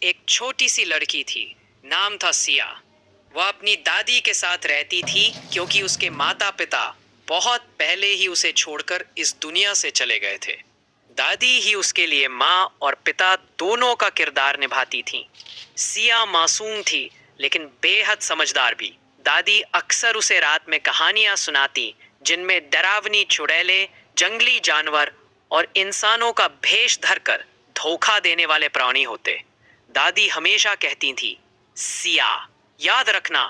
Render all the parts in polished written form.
एक छोटी सी लड़की थी। नाम था सिया। वह अपनी दादी के साथ रहती थी क्योंकि उसके माता पिता बहुत पहले ही उसे छोड़कर इस दुनिया से चले गए थे। दादी ही उसके लिए माँ और पिता दोनों का किरदार निभाती थीं। सिया मासूम थी लेकिन बेहद समझदार भी। दादी अक्सर उसे रात में कहानियां सुनाती जिनमें डरावनी चुड़ैलें, जंगली जानवर और इंसानों का भेष धरकर धोखा देने वाले प्राणी होते। दादी हमेशा कहती थी, सिया, याद रखना,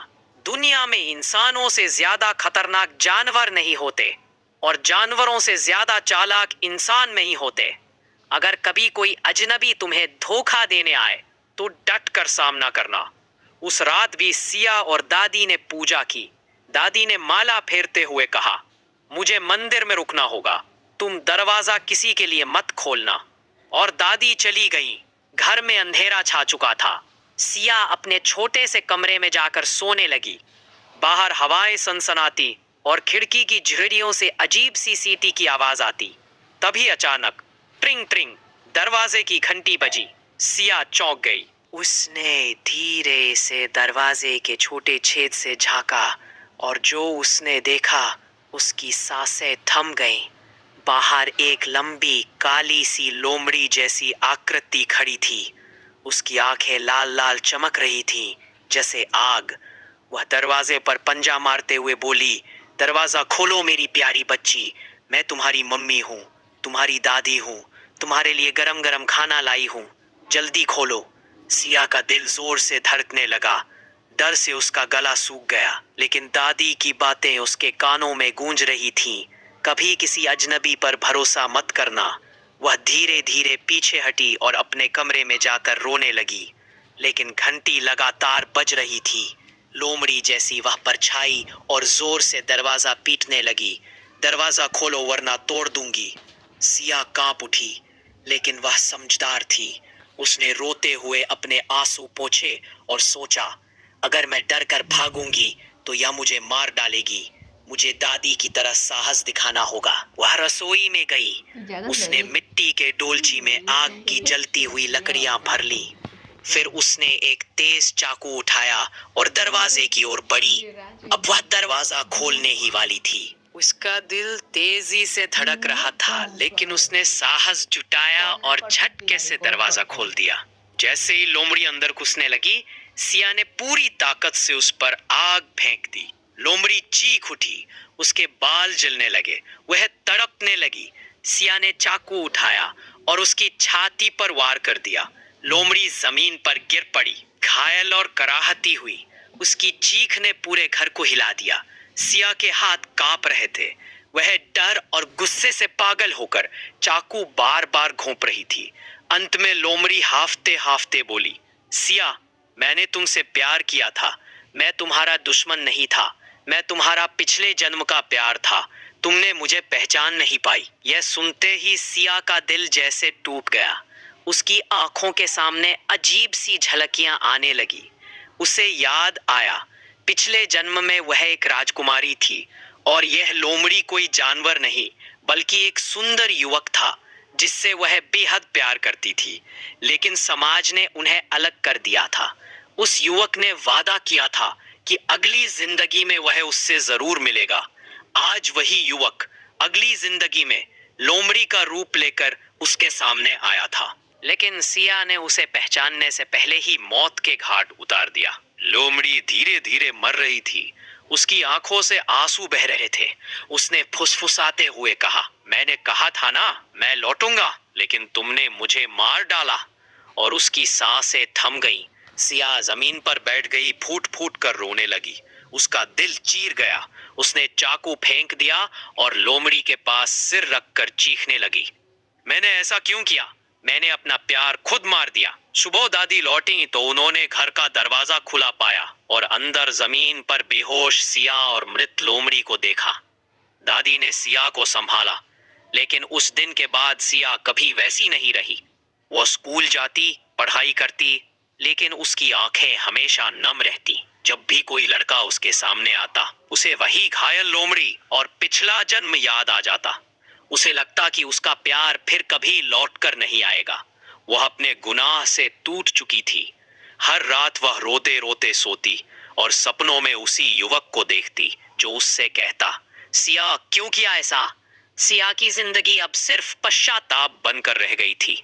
दुनिया में इंसानों से ज्यादा खतरनाक जानवर नहीं होते और जानवरों से ज्यादा चालाक इंसान नहीं होते। अगर कभी कोई अजनबी तुम्हें धोखा देने आए तो डट कर सामना करना। उस रात भी सिया और दादी ने पूजा की। दादी ने माला फेरते हुए कहा, मुझे मंदिर में रुकना होगा, तुम दरवाजा किसी के लिए मत खोलना। और दादी चली गई। घर में अंधेरा छा चुका था। सिया अपने छोटे से कमरे में जाकर सोने लगी। बाहर हवाएं सनसनाती और खिड़की की झिर्रियों से अजीब सी सीटी की आवाज आती। तभी अचानक ट्रिंग ट्रिंग दरवाजे की घंटी बजी। सिया चौंक गई। उसने धीरे से दरवाजे के छोटे छेद से झांका और जो उसने देखा उसकी सांसें थम गईं। बाहर एक लंबी काली सी लोमड़ी जैसी आकृति खड़ी थी। उसकी आंखें लाल लाल चमक रही थीं जैसे आग। वह दरवाजे पर पंजा मारते हुए बोली, दरवाजा खोलो मेरी प्यारी बच्ची, मैं तुम्हारी मम्मी हूँ, तुम्हारी दादी हूँ, तुम्हारे लिए गरम गरम खाना लाई हूँ, जल्दी खोलो। सिया का दिल जोर से धड़कने लगा। डर से उसका गला सूख गया, लेकिन दादी की बातें उसके कानों में गूंज रही थीं। कभी किसी अजनबी पर भरोसा मत करना। वह धीरे धीरे पीछे हटी और अपने कमरे में जाकर रोने लगी। लेकिन घंटी लगातार बज रही थी। लोमड़ी जैसी वह परछाई और जोर से दरवाजा पीटने लगी, दरवाजा खोलो वरना तोड़ दूंगी। सिया कांप उठी, लेकिन वह समझदार थी। उसने रोते हुए अपने आंसू पोंछे और सोचा, अगर मैं डर कर भागूंगी तो यह मुझे मार डालेगी। मुझे दादी की तरह साहस दिखाना होगा। वह रसोई में गई। उसने मिट्टी के डोलची में आग की जलती हुई लकड़ियां भर ली। फिर उसने एक तेज चाकू उठाया और दरवाजे की ओर बढ़ी। अब वह दरवाजा खोलने ही वाली थी। उसका दिल तेजी से धड़क रहा था, लेकिन उसने साहस जुटाया और झटके से दरवाजा खोल दिया। जैसे ही लोमड़ी अंदर घुसने लगी, सिया ने पूरी ताकत से उस पर आग फेंक दी। लोमड़ी चीख उठी, उसके बाल जलने लगे, वह तड़पने लगी। सिया ने चाकू उठाया और उसकी छाती पर वार कर दिया। लोमड़ी जमीन पर गिर पड़ी, घायल और कराहती हुई। उसकी चीख ने पूरे घर को हिला दिया। सिया के हाथ कांप रहे थे। वह डर और गुस्से से पागल होकर चाकू बार बार घोंप रही थी। अंत में लोमड़ी हाफते हाफते बोली, सिया, मैंने तुमसे प्यार किया था। मैं तुम्हारा दुश्मन नहीं था। मैं तुम्हारा पिछले जन्म का प्यार था। तुमने मुझे पहचान नहीं पाई। यह सुनते ही सिया का दिल जैसे टूट गया। उसकी आंखों के सामने अजीब सी झलकियां आने लगी। उसे याद आया, पिछले जन्म में वह एक राजकुमारी थी और यह लोमड़ी कोई जानवर नहीं बल्कि एक सुंदर युवक था जिससे वह बेहद प्यार करती थी। लेकिन समाज ने उन्हें अलग कर दिया था। उस युवक ने वादा किया था कि अगली जिंदगी में वह उससे जरूर मिलेगा। आज वही युवक अगली जिंदगी में लोमड़ी का रूप लेकर उसके सामने आया था। लेकिन सिया ने उसे पहचानने से पहले ही मौत के घाट उतार दिया। लोमड़ी धीरे धीरे मर रही थी। उसकी आंखों से आंसू बह रहे थे। उसने फुसफुसाते हुए कहा, मैंने कहा था ना, मैं लौटूंगा, लेकिन तुमने मुझे मार डाला। और उसकी सांसें थम गईं। सिया जमीन पर बैठ गई, फूट फूट कर रोने लगी। उसका दिल चीर गया। उसने चाकू फेंक दिया और लोमड़ी के पास सिर रखकर चीखने लगी, मैंने ऐसा क्यों किया? मैंने अपना प्यार खुद मार दिया। सुबह दादी लौटी तो उन्होंने घर का दरवाजा खुला पाया और अंदर जमीन पर बेहोश सिया और मृत लोमड़ी को देखा। दादी ने सिया को संभाला, लेकिन उस दिन के बाद सिया कभी वैसी नहीं रही। वो स्कूल जाती, पढ़ाई करती, लेकिन उसकी आंखें हमेशा नम रहती। जब भी कोई लड़का उसके सामने आता, उसे वही घायल लोमड़ी और पिछला जन्म याद आ जाता। उसे लगता कि उसका प्यार फिर कभी लौट कर नहीं आएगा। वह अपने गुनाह से टूट चुकी थी। हर रात वह रोते रोते सोती और सपनों में उसी युवक को देखती जो उससे कहता, सिया क्यों किया ऐसा। सिया की जिंदगी अब सिर्फ पश्चाताप बनकर रह गई थी।